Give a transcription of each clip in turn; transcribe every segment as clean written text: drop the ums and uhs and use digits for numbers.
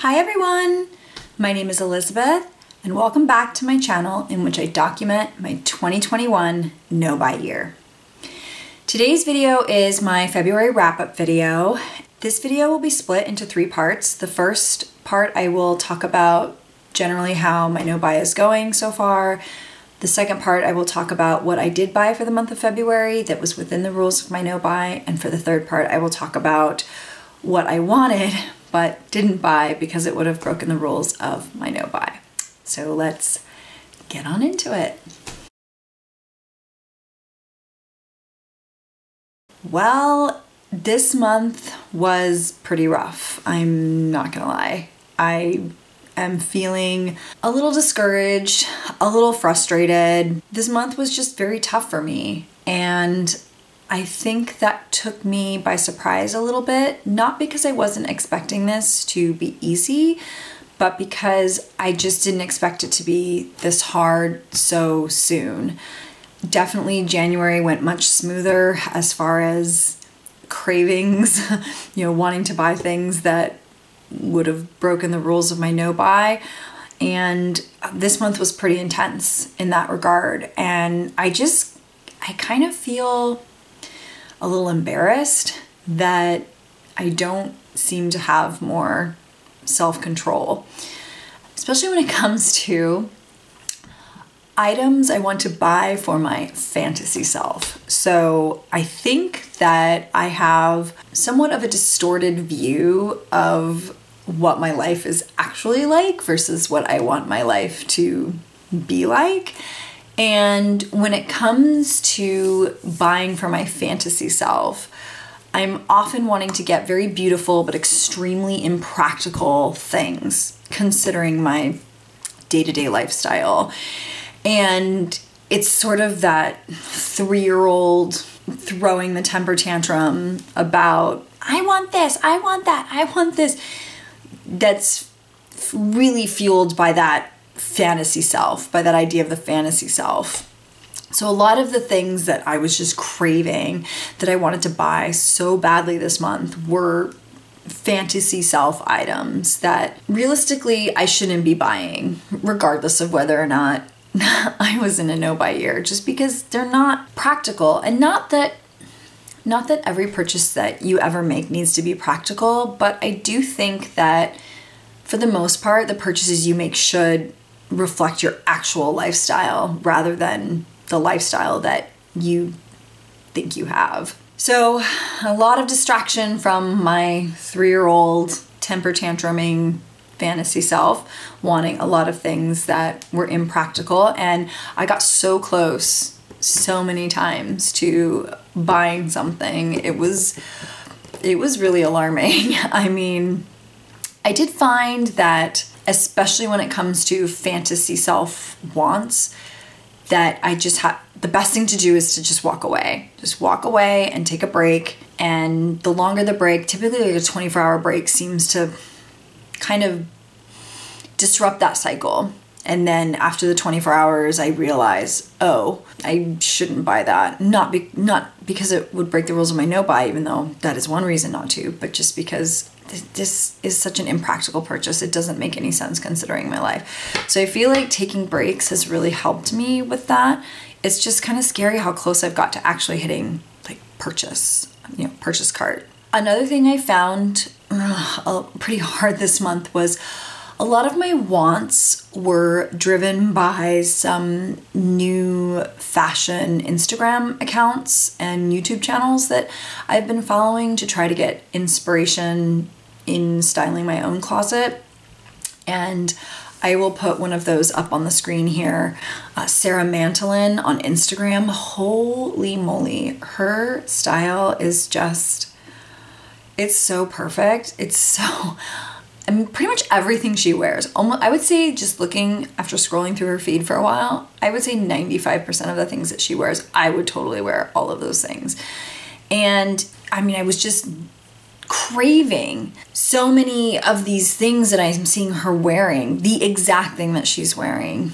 Hi everyone! My name is Elizabeth and welcome back to my channel in which I document my 2021 no-buy year. Today's video is my February wrap-up video. This video will be split into 3 parts. The first part I will talk about generally how my no-buy is going so far. The second part I will talk about what I did buy for the month of February that was within the rules of my no-buy, and for the third part I will talk about what I wanted but didn't buy because it would have broken the rules of my no-buy. So let's get on into it. Well, this month was pretty rough. I'm not gonna lie. I am feeling a little discouraged, a little frustrated. This month was just very tough for me, and I think that took me by surprise a little bit, not because I wasn't expecting this to be easy, but because I just didn't expect it to be this hard so soon. Definitely January went much smoother as far as cravings, wanting to buy things that would have broken the rules of my no-buy. And this month was pretty intense in that regard. And I kind of feel a little embarrassed that I don't seem to have more self-control, especially when it comes to items I want to buy for my fantasy self. So I think that I have somewhat of a distorted view of what my life is actually like versus what I want my life to be like. And when it comes to buying for my fantasy self, I'm often wanting to get very beautiful but extremely impractical things considering my day-to-day lifestyle. And it's sort of that 3-year-old throwing the temper tantrum about, I want this, I want that, I want this. That's really fueled by that fantasy self, by that idea of the fantasy self. So a lot of the things that I was just craving that I wanted to buy so badly this month were fantasy self items that realistically I shouldn't be buying, regardless of whether or not I was in a no-buy year, just because they're not practical. And not that every purchase that you ever make needs to be practical, but I do think that for the most part, the purchases you make should reflect your actual lifestyle rather than the lifestyle that you think you have. So a lot of distraction from my 3-year-old temper tantruming fantasy self, wanting a lot of things that were impractical. And I got so close so many times to buying something. It was really alarming. I mean, I did find that, especially when it comes to fantasy self wants, that the best thing to do is to just walk away. Just walk away and take a break. And the longer the break, typically like a 24-hour break, seems to kind of disrupt that cycle. And then after the 24 hours, I realize, oh, I shouldn't buy that. Not because it would break the rules of my no-buy, even though that is one reason not to, but just because this is such an impractical purchase. It doesn't make any sense considering my life. So I feel like taking breaks has really helped me with that. It's just kind of scary how close I've got to actually hitting like purchase cart. Another thing I found pretty hard this month was a lot of my wants were driven by some new fashion Instagram accounts and YouTube channels that I've been following to try to get inspiration in styling my own closet. And I will put one of those up on the screen here. Sarah Mantolin on Instagram. Holy moly, her style is just, it's so perfect. It's so, I mean, pretty much everything she wears, almost, I would say, just looking after scrolling through her feed for a while, I would say 95% of the things that she wears, I would totally wear all of those things. And I mean, I was just craving so many of these things that I'm seeing her wearing, the exact thing that she's wearing.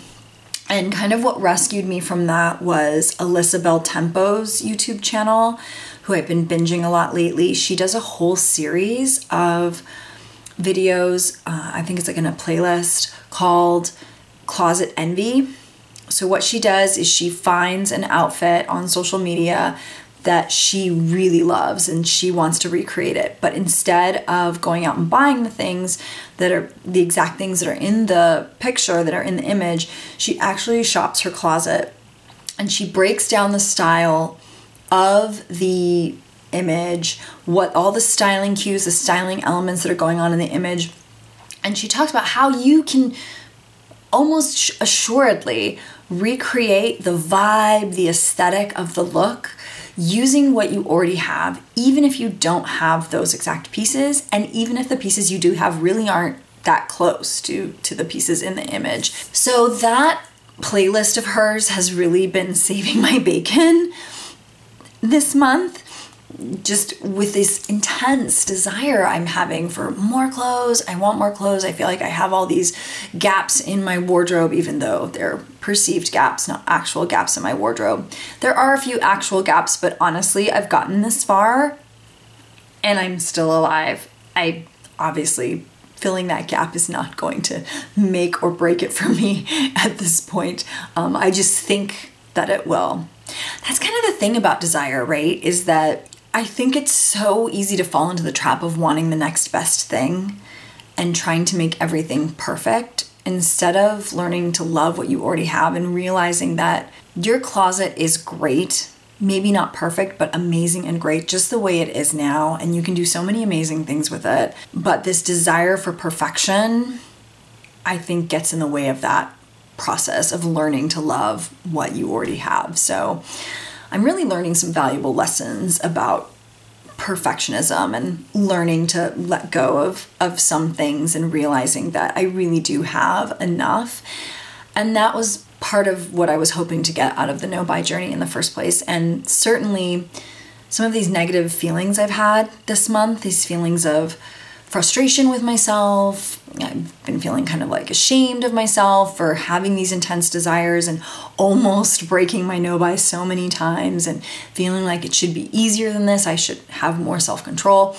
And kind of what rescued me from that was Eliza Tempo's YouTube channel, who I've been binging a lot lately. She does a whole series of videos. I think it's like in a playlist called Closet Envy. So what she does is she finds an outfit on social media that she really loves and she wants to recreate it. But instead of going out and buying the things that are the exact things that are in the picture, that are in the image, she actually shops her closet and she breaks down the style of the image, what all the styling cues, the styling elements that are going on in the image. And she talks about how you can almost assuredly recreate the vibe, the aesthetic of the look using what you already have, even if you don't have those exact pieces, and even if the pieces you do have really aren't that close to the pieces in the image. So that playlist of hers has really been saving my bacon this month, just with this intense desire I'm having for more clothes. I want more clothes. I feel like I have all these gaps in my wardrobe, even though they're perceived gaps, not actual gaps in my wardrobe. There are a few actual gaps, but honestly, I've gotten this far and I'm still alive. I obviously, filling that gap is not going to make or break it for me at this point. I just think that it will. That's kind of the thing about desire, right? Is that I think it's so easy to fall into the trap of wanting the next best thing and trying to make everything perfect instead of learning to love what you already have and realizing that your closet is great, maybe not perfect, but amazing and great just the way it is now. And you can do so many amazing things with it. But this desire for perfection, I think, gets in the way of that process of learning to love what you already have. So I'm really learning some valuable lessons about perfectionism and learning to let go of some things and realizing that I really do have enough. And that was part of what I was hoping to get out of the no-buy journey in the first place. And certainly some of these negative feelings I've had this month, these feelings of frustration with myself. I've been feeling kind of like ashamed of myself for having these intense desires and almost breaking my no-buy so many times and feeling like it should be easier than this. I should have more self-control.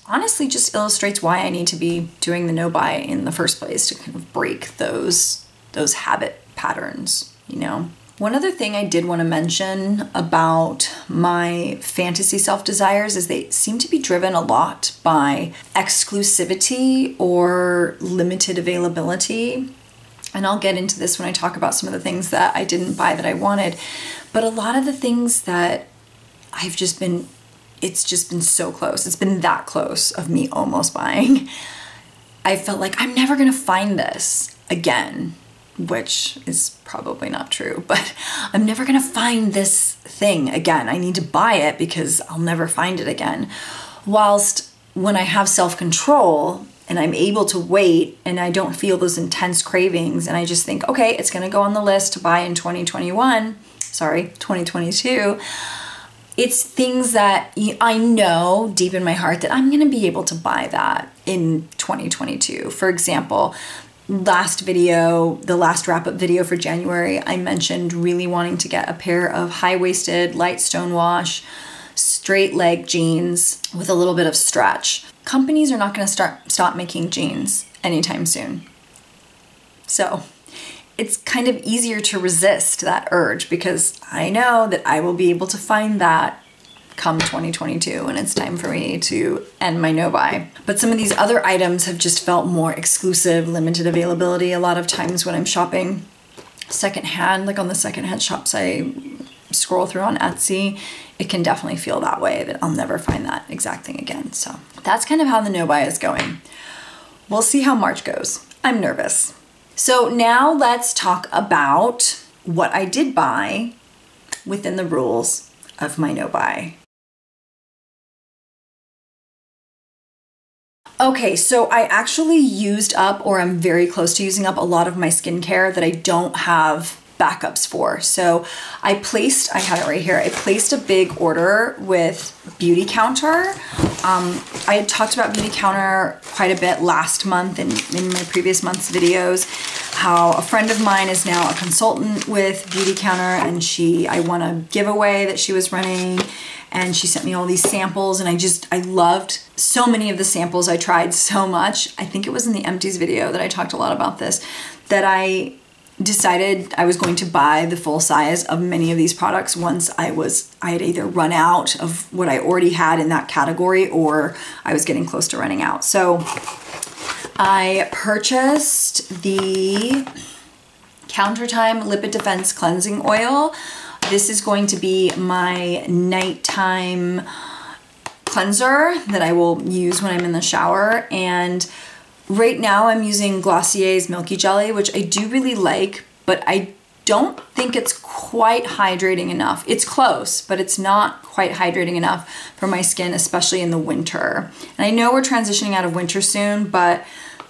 Honestly, just illustrates why I need to be doing the no-buy in the first place, to kind of break those habit patterns, you know? One other thing I did want to mention about my fantasy self-desires is they seem to be driven a lot by exclusivity or limited availability. And I'll get into this when I talk about some of the things that I didn't buy that I wanted. But a lot of the things that it's just been so close. It's been that close of me almost buying. I felt like I'm never going to find this again, which is probably not true, but I'm never gonna find this thing again. I need to buy it because I'll never find it again. Whilst when I have self-control and I'm able to wait and I don't feel those intense cravings and I just think, okay, it's gonna go on the list to buy in 2022, it's things that I know deep in my heart that I'm gonna be able to buy that in 2022. For example, the last wrap-up video for January, I mentioned really wanting to get a pair of high-waisted, light stonewash, straight leg jeans with a little bit of stretch. Companies are not going to stop making jeans anytime soon. So it's kind of easier to resist that urge because I know that I will be able to find that come 2022 when it's time for me to end my no-buy. But some of these other items have just felt more exclusive, limited availability. A lot of times when I'm shopping secondhand, like on the secondhand shops I scroll through on Etsy, it can definitely feel that way, that I'll never find that exact thing again. So that's kind of how the no-buy is going. We'll see how March goes. I'm nervous. So now let's talk about what I did buy within the rules of my no-buy. Okay, so I actually used up, or I'm very close to using up, a lot of my skincare that I don't have backups for. So I had it right here. I placed a big order with Beauty Counter. I had talked about Beauty Counter quite a bit last month in my previous month's videos, how a friend of mine is now a consultant with Beauty Counter and I won a giveaway that she was running. and she sent me all these samples, and I loved so many of the samples. I tried so much. I think it was in the empties video that I talked a lot about this, that I decided I was going to buy the full size of many of these products once I had either run out of what I already had in that category, or I was getting close to running out. So I purchased the Countertime Lipid Defense Cleansing Oil. This is going to be my nighttime cleanser that I will use when I'm in the shower. And right now I'm using Glossier's Milky Jelly, which I do really like, but I don't think it's quite hydrating enough. It's close, but it's not quite hydrating enough for my skin, especially in the winter. And I know we're transitioning out of winter soon, but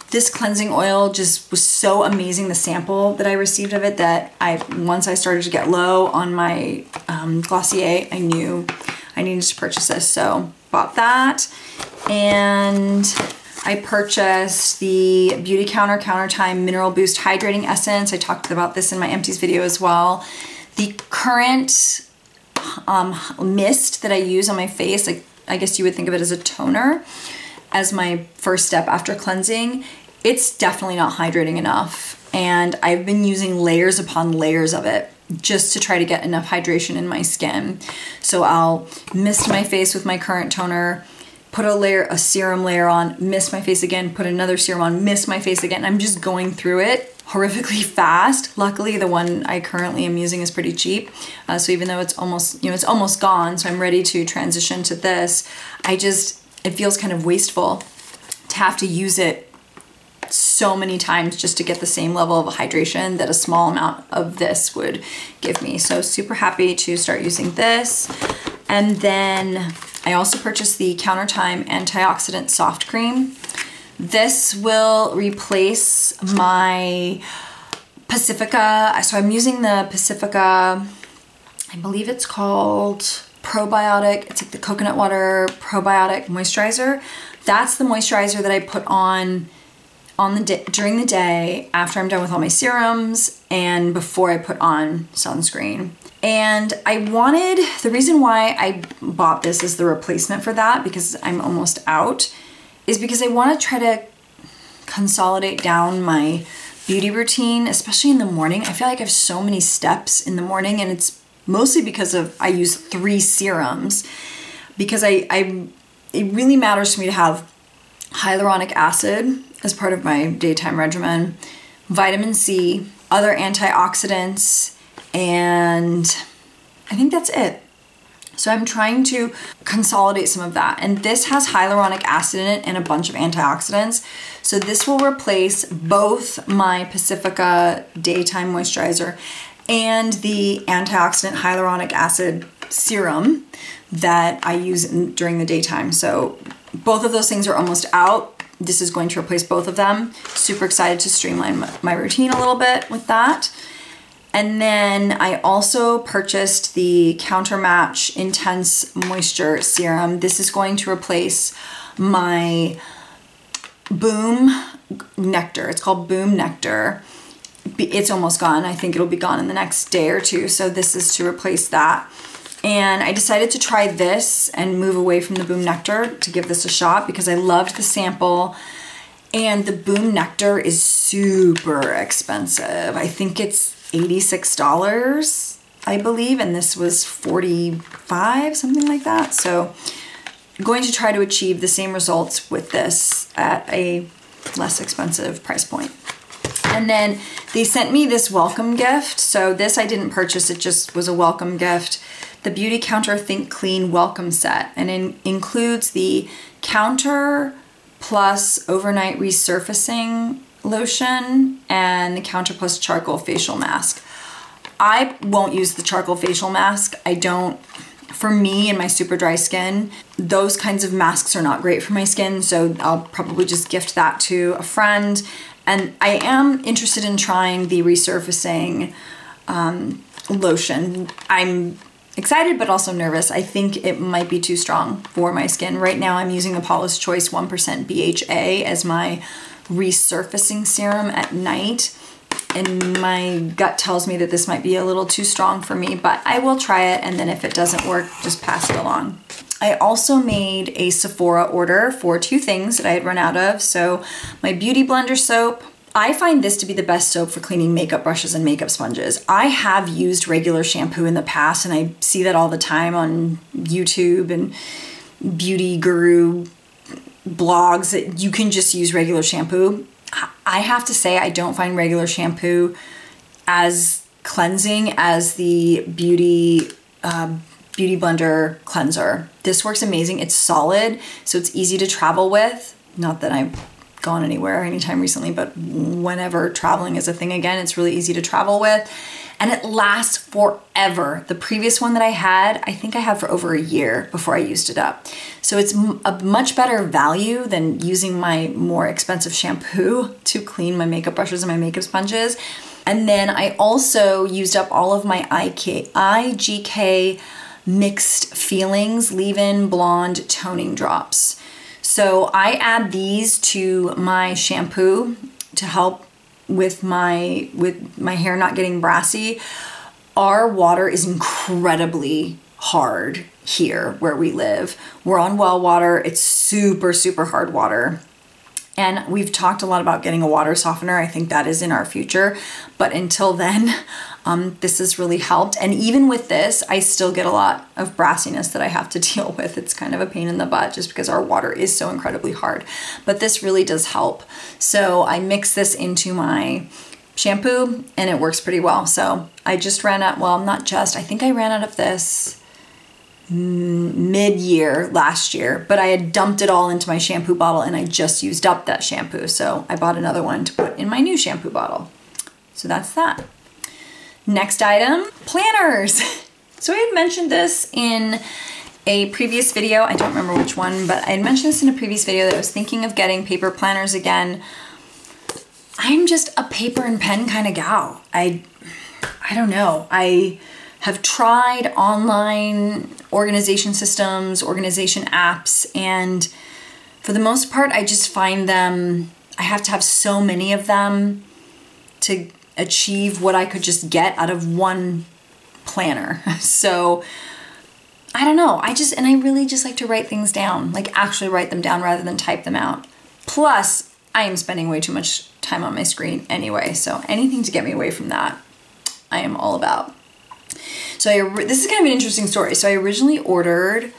this cleansing oil just was so amazing, the sample that I received of it, that once I started to get low on my Glossier, I knew I needed to purchase this. So bought that, and I purchased the Beauty Counter Countertime Mineral Boost Hydrating Essence. I talked about this in my empties video as well. The current mist that I use on my face, like I guess you would think of it as a toner, as my first step after cleansing, it's definitely not hydrating enough. And I've been using layers upon layers of it just to try to get enough hydration in my skin. So I'll mist my face with my current toner, put a serum layer on, mist my face again, put another serum on, mist my face again. I'm just going through it horrifically fast. Luckily, the one I currently am using is pretty cheap. So even though it's almost gone, so I'm ready to transition to this, it feels kind of wasteful to have to use it so many times just to get the same level of hydration that a small amount of this would give me. So super happy to start using this. And then I also purchased the Countertime Antioxidant Soft Cream. This will replace my Pacifica. So I'm using the Pacifica, I believe it's called probiotic. It's like the coconut water probiotic moisturizer. That's the moisturizer that I put on during the day after I'm done with all my serums and before I put on sunscreen. And the reason why I bought this as the replacement for that, because I'm almost out, is because I want to try to consolidate down my beauty routine, especially in the morning. I feel like I have so many steps in the morning, and it's mostly because I use 3 serums, because it really matters to me to have hyaluronic acid as part of my daytime regimen, vitamin C, other antioxidants, and I think that's it. So I'm trying to consolidate some of that. And this has hyaluronic acid in it and a bunch of antioxidants. So this will replace both my Pacifica daytime moisturizer and the antioxidant hyaluronic acid serum that I use during the daytime. So both of those things are almost out. This is going to replace both of them. Super excited to streamline my routine a little bit with that. And then I also purchased the Countermatch Intense Moisture Serum. This is going to replace my Boom Nectar. It's called Boom Nectar. It's almost gone. I think it'll be gone in the next day or two. So this is to replace that. And I decided to try this and move away from the Boom Nectar to give this a shot because I loved the sample. And the Boom Nectar is super expensive. I think it's $86, I believe, and this was $45, something like that. So I'm going to try to achieve the same results with this at a less expensive price point. And then they sent me this welcome gift. So this I didn't purchase, it just was a welcome gift. The Beauty Counter Think Clean Welcome Set, and it includes the Counter Plus Overnight Resurfacing Lotion and the Counter Plus Charcoal Facial Mask. I won't use the charcoal facial mask. For me and my super dry skin, those kinds of masks are not great for my skin, so I'll probably just gift that to a friend. And I am interested in trying the resurfacing lotion. I'm excited but also nervous. I think it might be too strong for my skin. Right now I'm using the Paula's Choice 1% BHA as my resurfacing serum at night. and my gut tells me that this might be a little too strong for me, but I will try it, and then if it doesn't work, just pass it along. I also made a Sephora order for 2 things that I had run out of. So my Beauty Blender soap. I find this to be the best soap for cleaning makeup brushes and makeup sponges. I have used regular shampoo in the past, and I see that all the time on YouTube and beauty guru blogs that you can just use regular shampoo. I have to say I don't find regular shampoo as cleansing as the Beauty Blender cleanser. This works amazing. It's solid, so it's easy to travel with. Not that I've gone anywhere anytime recently, but whenever traveling is a thing again, it's really easy to travel with. And it lasts forever. The previous one that I had, I think I had for over a year before I used it up. So it's a much better value than using my more expensive shampoo to clean my makeup brushes and my makeup sponges. And then I also used up all of my IGK Mixed Feelings Leave-In Blonde Toning Drops. So I add these to my shampoo to help with my hair not getting brassy. Our water is incredibly hard here where we live. We're on well water. It's super, super hard water. And we've talked a lot about getting a water softener. I think that is in our future. But until then, this has really helped. And even with this, I still get a lot of brassiness that I have to deal with. It's kind of a pain in the butt just because our water is so incredibly hard. But this really does help. So I mix this into my shampoo and it works pretty well. So I just ran out, well, not just, I think I ran out of this mid-year last year, but I had dumped it all into my shampoo bottle and I just used up that shampoo. So I bought another one to put in my new shampoo bottle. So that's that. Next item, planners. So I had mentioned this in a previous video. I don't remember which one, but I had mentioned this in a previous video that I was thinking of getting paper planners again. I'm just a paper and pen kind of gal. I don't know. I have tried online organization systems, organization apps, and for the most part, I just find them, I have to have so many of them to achieve what I could just get out of one planner. So I don't know. And I really just like to write things down, like actually write them down rather than type them out. Plus, I am spending way too much time on my screen anyway. So anything to get me away from that, I am all about. So this is kind of an interesting story. So I originally ordered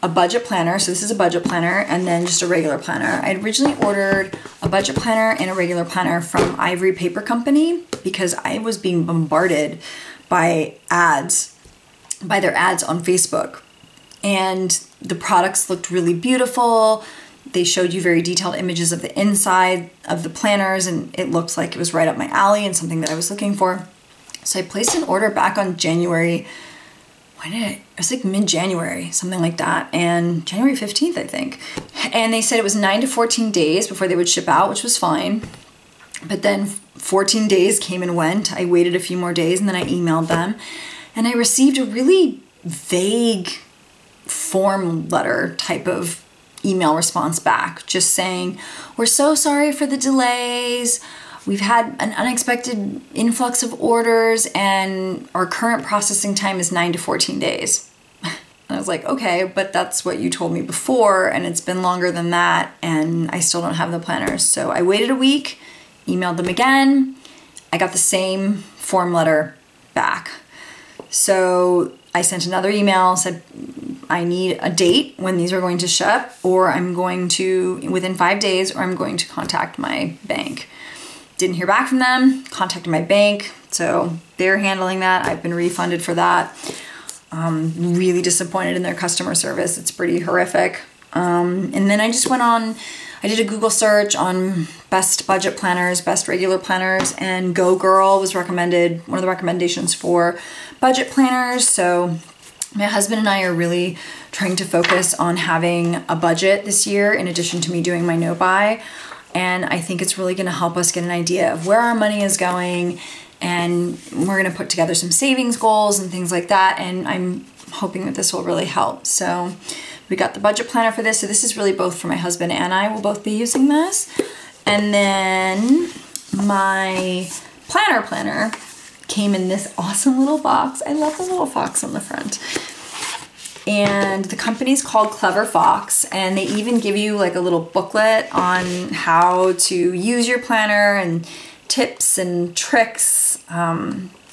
a budget planner. So this is a budget planner and then just a regular planner. I originally ordered a budget planner and a regular planner from Ivory Paper Company because I was being bombarded by ads, by their ads on Facebook. And the products looked really beautiful. They showed you very detailed images of the inside of the planners and it looked like it was right up my alley and something that I was looking for. So I placed an order back on January, it was like mid-January, something like that, and January 15th, I think. And they said it was 9 to 14 days before they would ship out, which was fine. But then 14 days came and went. I waited a few more days and then I emailed them. And I received a really vague form letter type of email response back, just saying, "We're so sorry for the delays. We've had an unexpected influx of orders and our current processing time is 9 to 14 days. And I was like, okay, but that's what you told me before and it's been longer than that and I still don't have the planners. So I waited a week, emailed them again. I got the same form letter back. So I sent another email, said I need a date when these are going to ship or I'm going to, within 5 days, or I'm going to contact my bank. Didn't hear back from them, contacted my bank, so they're handling that. I've been refunded for that. Really disappointed in their customer service. It's pretty horrific. And then I just went on, I did a Google search on best budget planners, best regular planners, and Go Girl was recommended, one of the recommendations for budget planners. So my husband and I are really trying to focus on having a budget this year in addition to me doing my no-buy. And I think it's really gonna help us get an idea of where our money is going and we're gonna put together some savings goals and things like that. And I'm hoping that this will really help. So we got the budget planner for this. So this is really both for my husband and I will both be using this. And then my planner came in this awesome little box. I love the little fox on the front. And the company's called Clever Fox, and they even give you like a little booklet on how to use your planner and tips and tricks.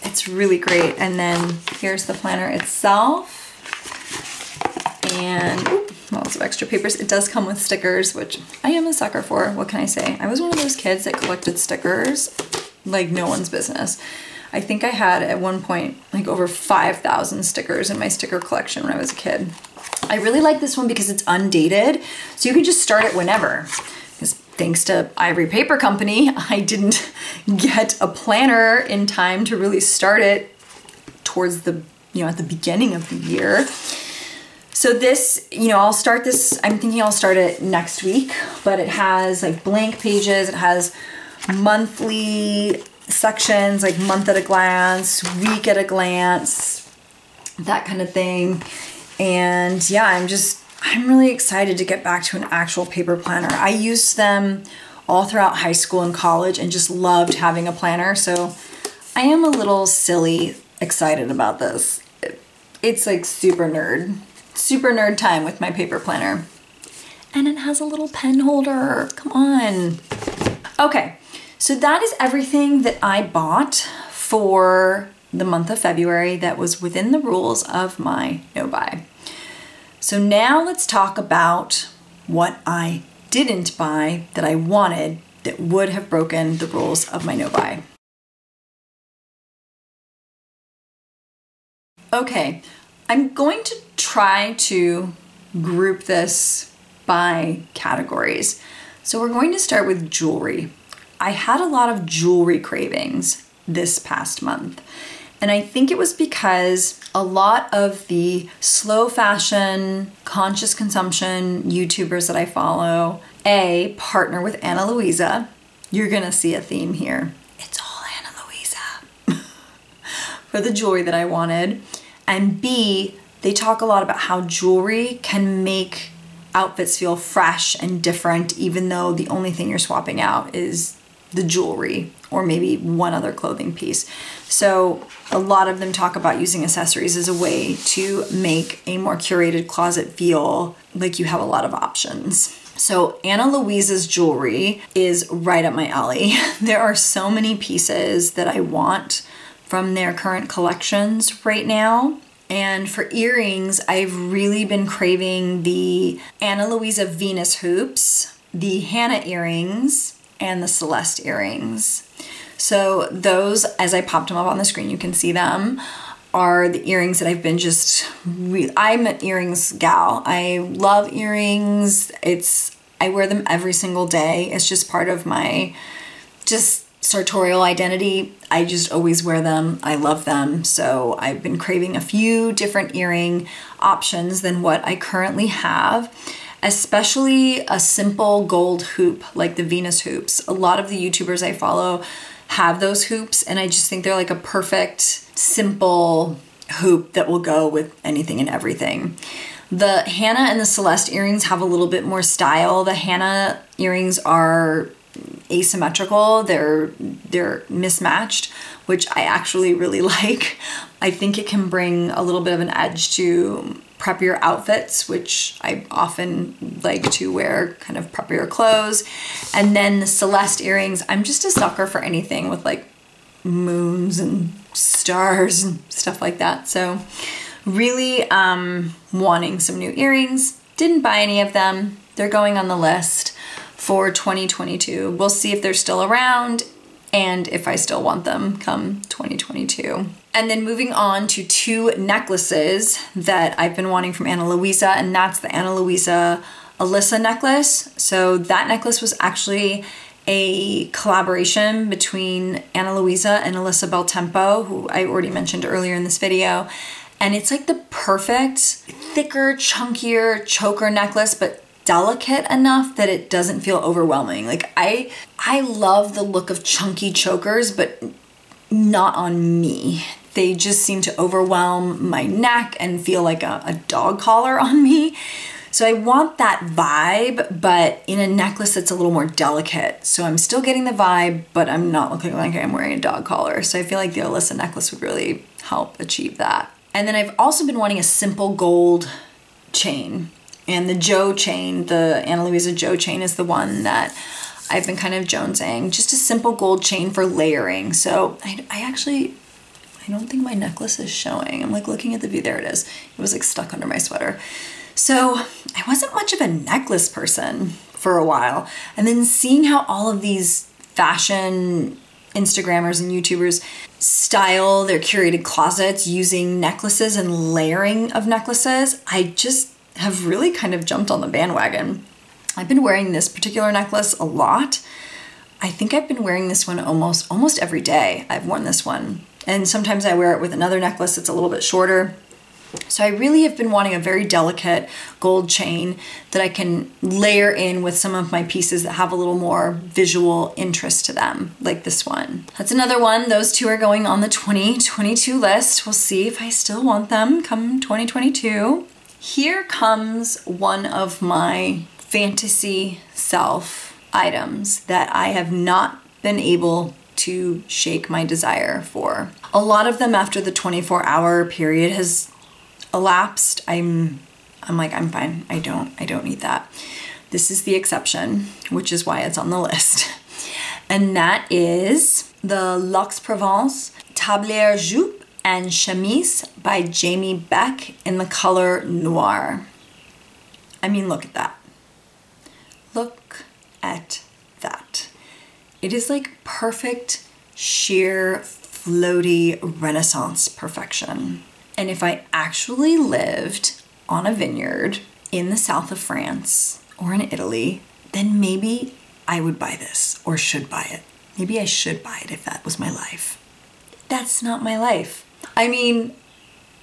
It's really great. And then here's the planner itself. And lots of extra papers. It does come with stickers, which I am a sucker for. What can I say? I was one of those kids that collected stickers like no one's business. I think I had at one point like over 5,000 stickers in my sticker collection when I was a kid. I really like this one because it's undated, so you can just start it whenever. Because thanks to Ivory Paper Company, I didn't get a planner in time to really start it towards the, at the beginning of the year. So this, I'll start this, I'm thinking I'll start it next week, but it has like blank pages, it has monthly sections, like month at a glance, week at a glance, that kind of thing. And yeah, I'm really excited to get back to an actual paper planner. I used them all throughout high school and college and just loved having a planner. So I am a little silly excited about this. It's like super nerd time with my paper planner. And it has a little pen holder, come on. Okay, so that is everything that I bought for the month of February that was within the rules of my no-buy. So now let's talk about what I didn't buy that I wanted that would have broken the rules of my no-buy. Okay, I'm going to try to group this by categories. So we're going to start with jewelry. I had a lot of jewelry cravings this past month. And I think it was because a lot of the slow fashion, conscious consumption YouTubers that I follow, partner with Ana Luisa. You're gonna see a theme here. It's all Ana Luisa for the jewelry that I wanted. And B, they talk a lot about how jewelry can make outfits feel fresh and different, even though the only thing you're swapping out is the jewelry or maybe one other clothing piece. So a lot of them talk about using accessories as a way to make a more curated closet feel like you have a lot of options. So Ana Luisa's jewelry is right up my alley. There are so many pieces that I want from their current collections right now. And for earrings, I've really been craving the Ana Luisa Venus hoops, the Hannah earrings, and the Celeste earrings. So those, as I popped them up on the screen, you can see them, are the earrings that I've been I'm an earrings gal. I love earrings. I wear them every single day. It's just part of my sartorial identity. I just always wear them. I love them. So I've been craving a few different earring options than what I currently have, especially a simple gold hoop like the Venus hoops. A lot of the YouTubers I follow have those hoops, and I just think they're like a perfect, simple hoop that will go with anything and everything. The Hannah and the Celeste earrings have a little bit more style. The Hannah earrings are asymmetrical, they're mismatched, which I actually really like. I think it can bring a little bit of an edge to preppier outfits, which I often like to wear kind of preppier clothes. And then the Celeste earrings, I'm just a sucker for anything with like moons and stars and stuff like that. So really wanting some new earrings. Didn't buy any of them. They're going on the list for 2022. We'll see if they're still around and if I still want them come 2022. And then moving on to two necklaces that I've been wanting from Ana Luisa, and that's the Ana Luisa Alyssa necklace. So that necklace was actually a collaboration between Ana Luisa and Alyssa Beltempo, who I already mentioned earlier in this video. And it's like the perfect, thicker, chunkier choker necklace, but delicate enough that it doesn't feel overwhelming. Like I love the look of chunky chokers, but not on me. They just seem to overwhelm my neck and feel like a dog collar on me. So I want that vibe, but in a necklace that's a little more delicate. So I'm still getting the vibe, but I'm not looking like I'm wearing a dog collar. So I feel like the Alyssa necklace would really help achieve that. And then I've also been wanting a simple gold chain. And the Joe chain, the Ana Luisa Joe chain, is the one that I've been kind of jonesing. Just a simple gold chain for layering. So I don't think my necklace is showing. I'm like looking at the view. There it is. It was like stuck under my sweater. So I wasn't much of a necklace person for a while. And then seeing how all of these fashion Instagrammers and YouTubers style their curated closets using necklaces and layering of necklaces, I just have really kind of jumped on the bandwagon. I've been wearing this particular necklace a lot. I think I've been wearing this one almost every day. I've worn this one. And sometimes I wear it with another necklace that's a little bit shorter. So I really have been wanting a very delicate gold chain that I can layer in with some of my pieces that have a little more visual interest to them, like this one. That's another one. Those two are going on the 2022 list. We'll see if I still want them come 2022. Here comes one of my fantasy self items that I have not been able to shake my desire for. A lot of them after the 24-hour period has elapsed, I'm like, I'm fine. I don't need that. This is the exception, which is why it's on the list. And that is the Luxe Provence Tablier Jupe and Chemise by Jamie Beck in the color Noir. I mean, look at that. Look at that. It is like perfect, sheer, floaty Renaissance perfection. And if I actually lived on a vineyard in the south of France or in Italy, then maybe I would buy this or should buy it. Maybe I should buy it if that was my life. That's not my life. I mean,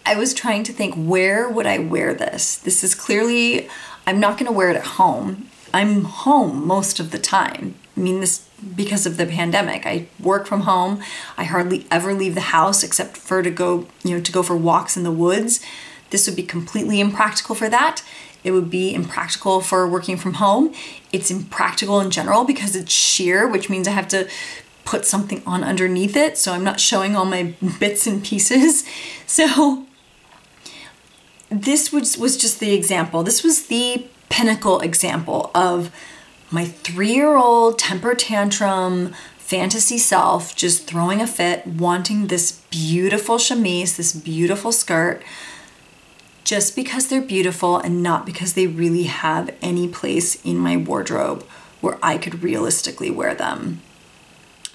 I was trying to think, where would I wear this? This is clearly, I'm not gonna wear it at home. I'm home most of the time. I mean, this because of the pandemic. I work from home. I hardly ever leave the house except for to go for walks in the woods. This would be completely impractical for that. It would be impractical for working from home. It's impractical in general because it's sheer, which means I have to put something on underneath it, so I'm not showing all my bits and pieces. So this was just the example. This was the pinnacle example of my 3-year-old temper tantrum fantasy self just throwing a fit, wanting this beautiful chemise, this beautiful skirt, just because they're beautiful and not because they really have any place in my wardrobe where I could realistically wear them.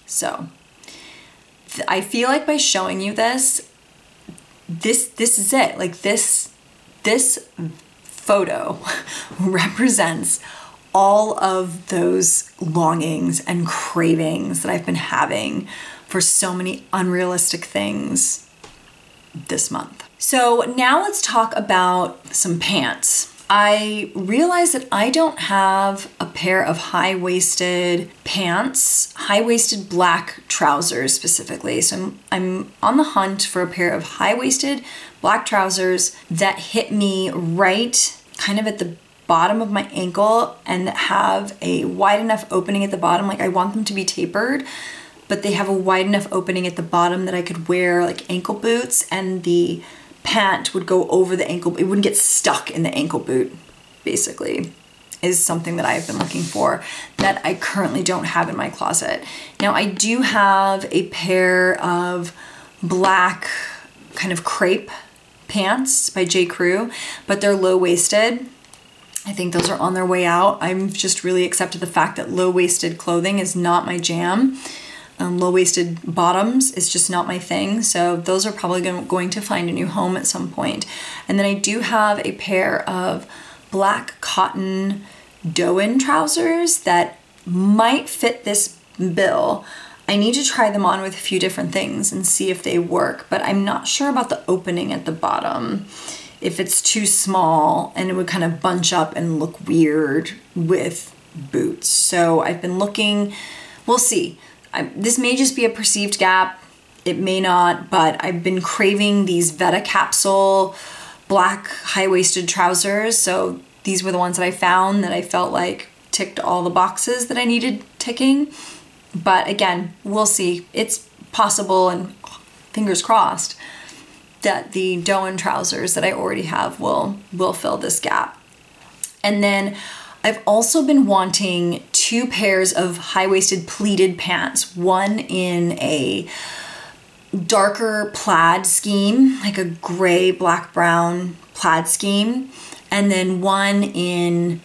So I feel like by showing you this is it. Like this photo represents all of those longings and cravings that I've been having for so many unrealistic things this month. So now let's talk about some pants. I realized that I don't have a pair of high-waisted pants, high-waisted black trousers specifically. So I'm on the hunt for a pair of high-waisted black trousers that hit me right kind of at the bottom of my ankle and that have a wide enough opening at the bottom. Like I want them to be tapered, but they have a wide enough opening at the bottom that I could wear like ankle boots and the pant would go over the ankle. It wouldn't get stuck in the ankle boot, basically, is something that I've been looking for that I currently don't have in my closet. Now I do have a pair of black kind of crepe pants by J. Crew, but they're low-waisted. I think those are on their way out. I've just really accepted the fact that low-waisted clothing is not my jam. Low-waisted bottoms is just not my thing. So those are probably going to find a new home at some point. And then I do have a pair of black cotton doe-in trousers that might fit this bill. I need to try them on with a few different things and see if they work, but I'm not sure about the opening at the bottom. If it's too small and it would kind of bunch up and look weird with boots. So I've been looking, we'll see. This may just be a perceived gap. It may not, but I've been craving these Veta capsule black high-waisted trousers. So these were the ones that I found that I felt like ticked all the boxes that I needed ticking. But again, we'll see. It's possible, and fingers crossed, that the Doan trousers that I already have will fill this gap. And then I've also been wanting 2 pairs of high-waisted pleated pants, one in a darker plaid scheme, like a gray, black, brown plaid scheme, and then one in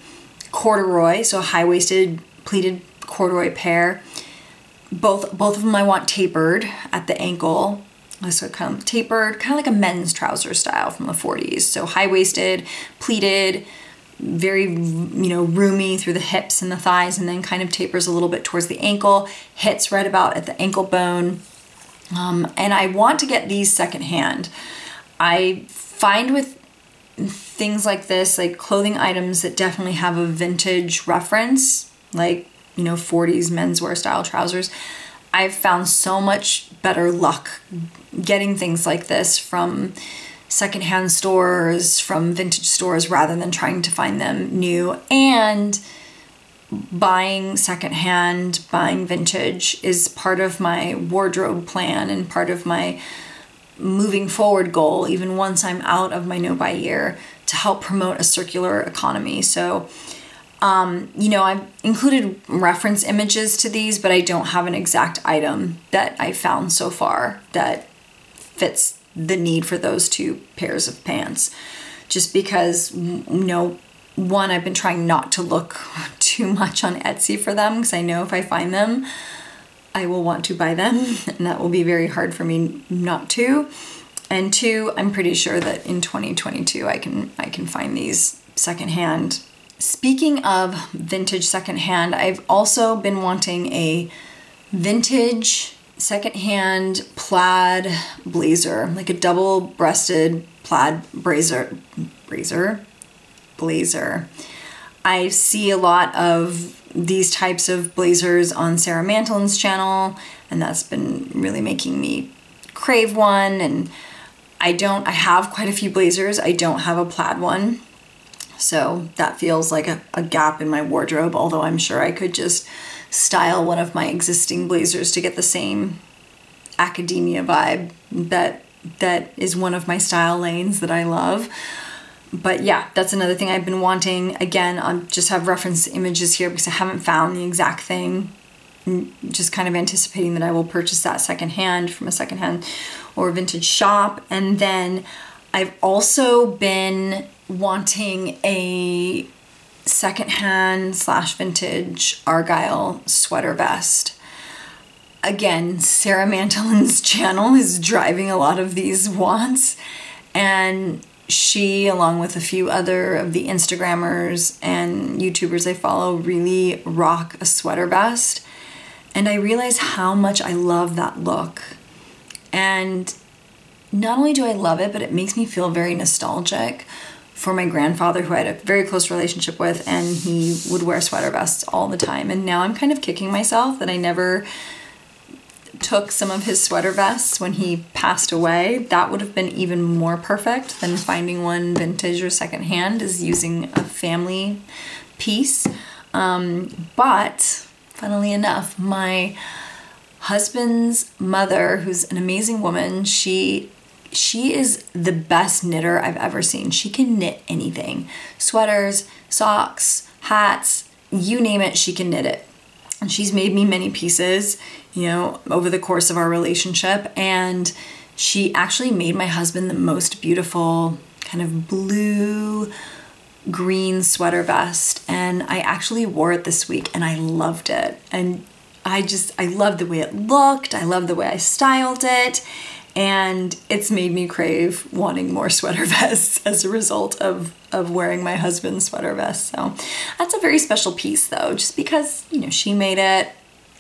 corduroy, so a high-waisted pleated corduroy pair. Both of them I want tapered at the ankle, so kind of tapered, kind of like a men's trouser style from the 40s. So high-waisted, pleated, very, roomy through the hips and the thighs, and then kind of tapers a little bit towards the ankle, hits right about at the ankle bone. And I want to get these secondhand. I find with things like this, like clothing items that definitely have a vintage reference, like, 40s menswear style trousers, I've found so much better luck getting things like this from secondhand stores, from vintage stores, rather than trying to find them new. And buying secondhand, buying vintage is part of my wardrobe plan and part of my moving forward goal, even once I'm out of my no-buy year, to help promote a circular economy. So, I've included reference images to these, but I don't have an exact item that I found so far that fits the need for those 2 pairs of pants. Just because, one, I've been trying not to look too much on Etsy for them, because I know if I find them, I will want to buy them, and that will be very hard for me not to. And 2, I'm pretty sure that in 2022 I can find these secondhand. Speaking of vintage secondhand, I've also been wanting a vintage secondhand plaid blazer, like a double-breasted plaid blazer. I see a lot of these types of blazers on Sarah Mantelin's channel, and that's been really making me crave one. And I have quite a few blazers. I don't have a plaid one, so that feels like a gap in my wardrobe, although I'm sure I could just style one of my existing blazers to get the same academia vibe that is one of my style lanes that I love. But yeah, that's another thing I've been wanting. Again, I'll just have reference images here because I haven't found the exact thing. Just kind of anticipating that I will purchase that secondhand from a secondhand or vintage shop. And then I've also been wanting a secondhand / vintage Argyle sweater vest. Again, Sarah Mantelin's channel is driving a lot of these wants, and she, along with a few other of the Instagrammers and YouTubers I follow, really rock a sweater vest. And I realize how much I love that look. And not only do I love it, but it makes me feel very nostalgic for my grandfather, who I had a very close relationship with, and he would wear sweater vests all the time. And now I'm kind of kicking myself that I never took some of his sweater vests when he passed away. That would have been even more perfect than finding one vintage or secondhand, is using a family piece. But funnily enough, my husband's mother, who's an amazing woman, she is the best knitter I've ever seen. She can knit anything. Sweaters, socks, hats, you name it, she can knit it. And she's made me many pieces, over the course of our relationship. And she actually made my husband the most beautiful kind of blue green sweater vest. And I actually wore it this week and I loved it. And I loved the way it looked. I loved the way I styled it. And it's made me crave wanting more sweater vests as a result of wearing my husband's sweater vest. So that's a very special piece though, just because, she made it.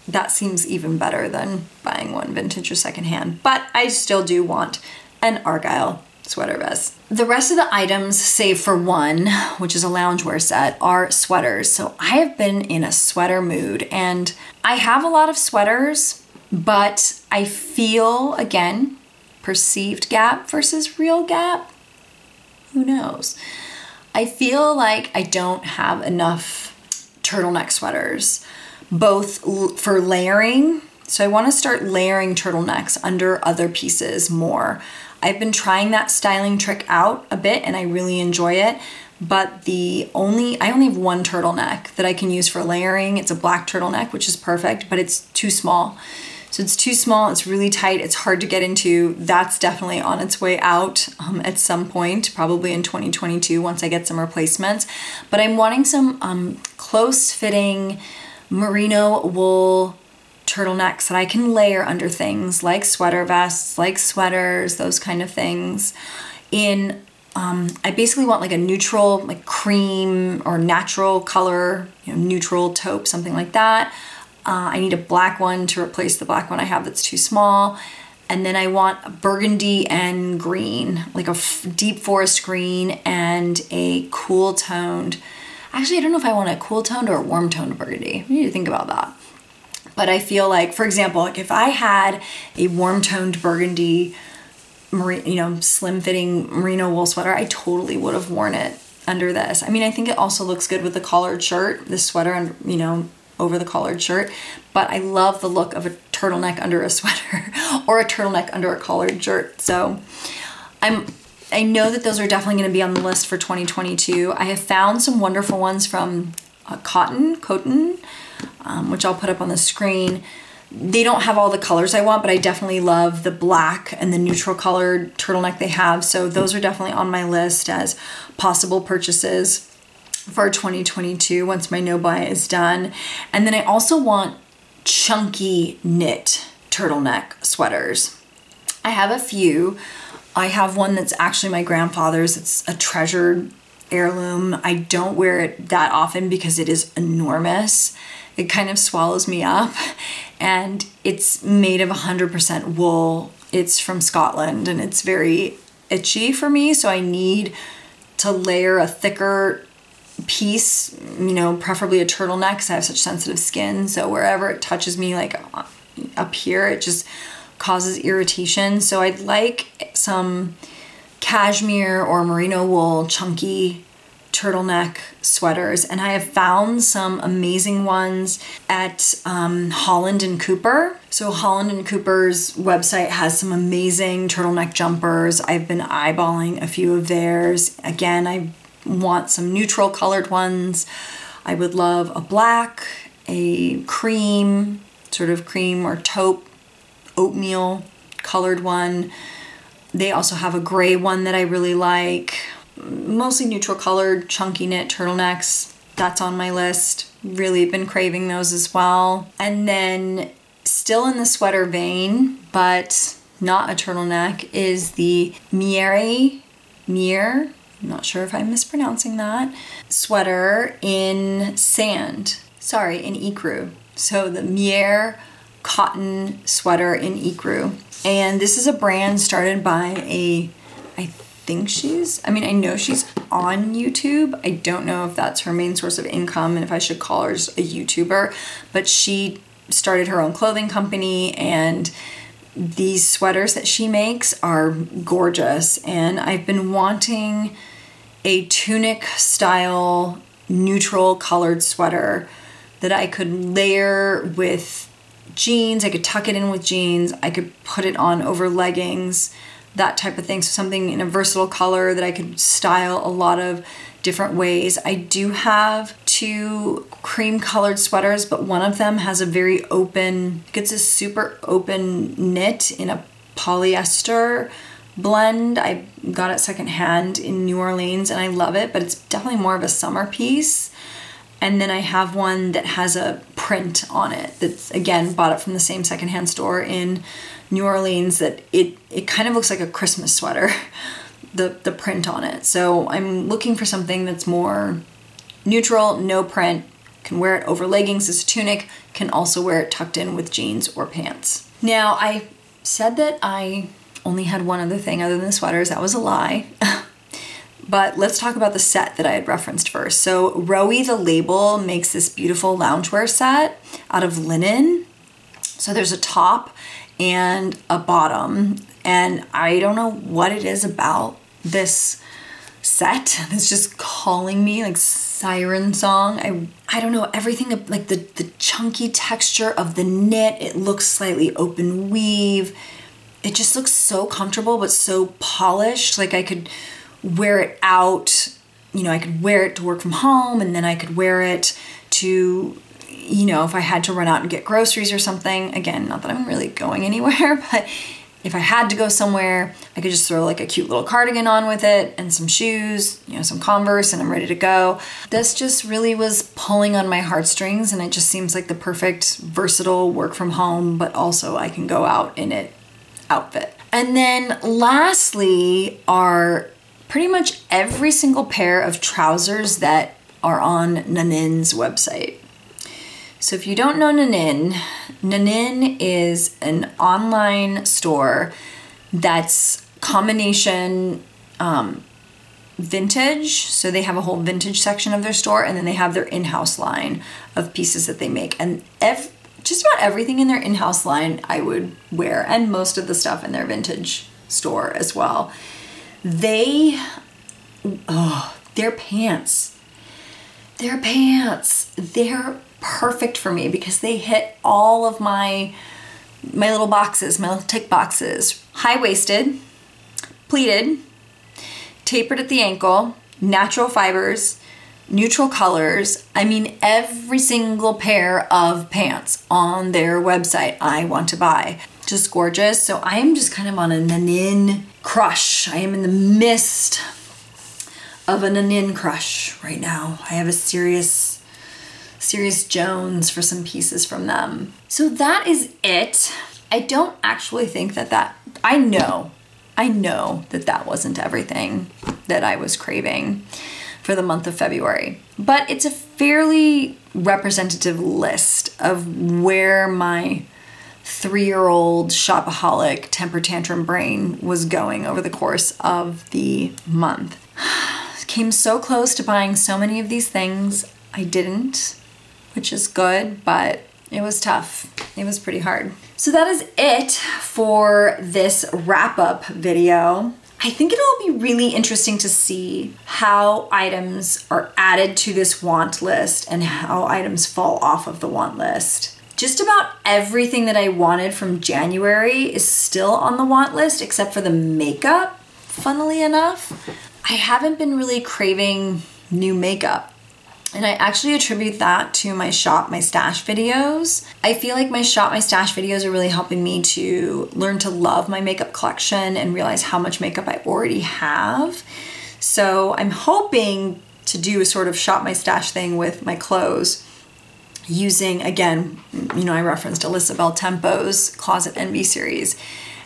That seems even better than buying one vintage or secondhand. But I still do want an Argyle sweater vest. The rest of the items, save for one, which is a loungewear set, are sweaters. So I have been in a sweater mood, and I have a lot of sweaters, but I feel, again, perceived gap versus real gap. Who knows? I feel like I don't have enough turtleneck sweaters, both for layering. So I want to start layering turtlenecks under other pieces more. I've been trying that styling trick out a bit and I really enjoy it, but I only have one turtleneck that I can use for layering. It's a black turtleneck, which is perfect, but it's too small. So it's too small, it's really tight, it's hard to get into. That's definitely on its way out at some point, probably in 2022 once I get some replacements. But I'm wanting some close-fitting merino wool turtlenecks that I can layer under things like sweater vests, like sweaters, those kind of things. I basically want like a neutral, like cream or natural color, neutral taupe, something like that. I need a black one to replace the black one I have that's too small. And then I want a burgundy and green, like a deep forest green and a cool toned. Actually, I don't know if I want a cool toned or a warm toned burgundy. I need to think about that. But I feel like, for example, like if I had a warm toned burgundy, slim fitting merino wool sweater, I totally would have worn it under this. I mean, I think it also looks good with the collared shirt, this sweater, and over the collared shirt, but I love the look of a turtleneck under a sweater or a turtleneck under a collared shirt. So I know that those are definitely going to be on the list for 2022. I have found some wonderful ones from Coton, which I'll put up on the screen. They don't have all the colors I want, but I definitely love the black and the neutral colored turtleneck they have. So those are definitely on my list as possible purchases for 2022 once my no-buy is done. And then I also want chunky knit turtleneck sweaters. I have a few. I have one that's actually my grandfather's. It's a treasured heirloom. I don't wear it that often because it is enormous. It kind of swallows me up, and it's made of 100% wool. It's from Scotland and it's very itchy for me, so I need to layer a thicker piece, preferably a turtleneck because I have such sensitive skin. So wherever it touches me, like up here, it just causes irritation. So I'd like some cashmere or merino wool chunky turtleneck sweaters, and I have found some amazing ones at Holland & Cooper. So Holland & Cooper's website has some amazing turtleneck jumpers. I've been eyeballing a few of theirs. Again, I want some neutral colored ones. I would love a black, a cream, sort of cream or taupe, oatmeal colored one. They also have a gray one that I really like. Mostly neutral colored, chunky knit turtlenecks. That's on my list. Really been craving those as well. And then still in the sweater vein, but not a turtleneck, is the Mier, I'm not sure if I'm mispronouncing that, sweater in sand. Sorry, in ecru. So the Mier cotton sweater in ecru. And this is a brand started by I know she's on YouTube. I don't know if that's her main source of income and if I should call her a YouTuber, but she started her own clothing company, and these sweaters that she makes are gorgeous. And I've been wanting a tunic style neutral colored sweater that I could layer with jeans. I could tuck it in with jeans. I could put it on over leggings, that type of thing. So something in a versatile color that I could style a lot of different ways. I do have two cream colored sweaters, but one of them has a very open, it's a super open knit in a polyester blend. I got it secondhand in New Orleans and I love it, but it's definitely more of a summer piece. And then I have one that has a print on it that's, again, bought it from the same secondhand store in New Orleans, that it kind of looks like a Christmas sweater, the print on it. So I'm looking for something that's more neutral, no print, can wear it over leggings as a tunic, can also wear it tucked in with jeans or pants. Now, I said that I only had one other thing other than the sweaters. That was a lie. But let's talk about the set that I had referenced first. So Rowie the Label makes this beautiful loungewear set out of linen. So there's a top and a bottom, and I don't know what it is about this set that's just calling me, like siren song. I don't know, everything, like the chunky texture of the knit, it looks slightly open weave. It just looks so comfortable, but so polished. Like I could wear it out, you know, I could wear it to work from home, and then I could wear it to, you know, if I had to run out and get groceries or something. Again, not that I'm really going anywhere, but if I had to go somewhere, I could just throw like a cute little cardigan on with it and some shoes, you know, some Converse, and I'm ready to go. This just really was pulling on my heartstrings, and it just seems like the perfect versatile work from home, but also I can go out in it outfit. And then lastly are pretty much every single pair of trousers that are on Nanin's website. So if you don't know Nanin, Nanin is an online store that's combination vintage. So they have a whole vintage section of their store, and then they have their in-house line of pieces that they make. And just about everything in their in-house line I would wear, and most of the stuff in their vintage store as well. Their pants, they're perfect for me because they hit all of my little boxes, my little tick boxes. High-waisted, pleated, tapered at the ankle, natural fibers, neutral colors. I mean, every single pair of pants on their website I want to buy. Just gorgeous. So I am just kind of on a Nanin crush. I am in the midst of a Nanin crush right now. I have a serious Jones for some pieces from them. So that is it. I don't actually think I know that wasn't everything that I was craving for the month of February, but it's a fairly representative list of where my 3-year-old shopaholic temper tantrum brain was going over the course of the month. Came so close to buying so many of these things. I didn't, which is good, but it was tough. It was pretty hard. So that is it for this wrap-up video. I think it'll be really interesting to see how items are added to this want list and how items fall off of the want list. Just about everything that I wanted from January is still on the want list except for the makeup, funnily enough. I haven't been really craving new makeup. And I actually attribute that to my Shop My Stash videos. I feel like my Shop My Stash videos are really helping me to learn to love my makeup collection and realize how much makeup I already have. So I'm hoping to do a sort of Shop My Stash thing with my clothes using, again, you know, I referenced Eliza Tempo's Closet Envy series,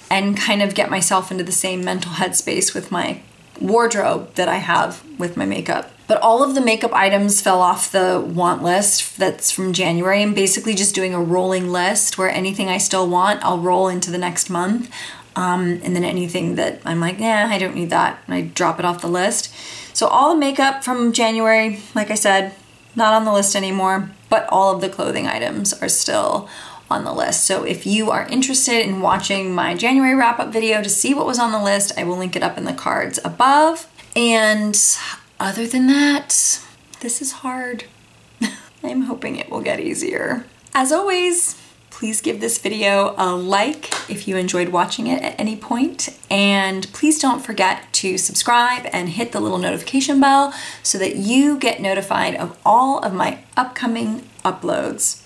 and kind of get myself into the same mental headspace with my wardrobe that I have with my makeup. But all of the makeup items fell off the want list that's from January. I'm basically just doing a rolling list where anything I still want, I'll roll into the next month. And then anything that I'm like, nah, I don't need that, and I drop it off the list. So all the makeup from January, like I said, not on the list anymore, but all of the clothing items are still on the list. So if you are interested in watching my January wrap-up video to see what was on the list, I will link it up in the cards above. And other than that, this is hard. I'm hoping it will get easier. As always, please give this video a like if you enjoyed watching it at any point, and please don't forget to subscribe and hit the little notification bell so that you get notified of all of my upcoming uploads.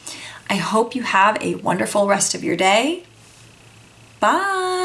I hope you have a wonderful rest of your day. Bye!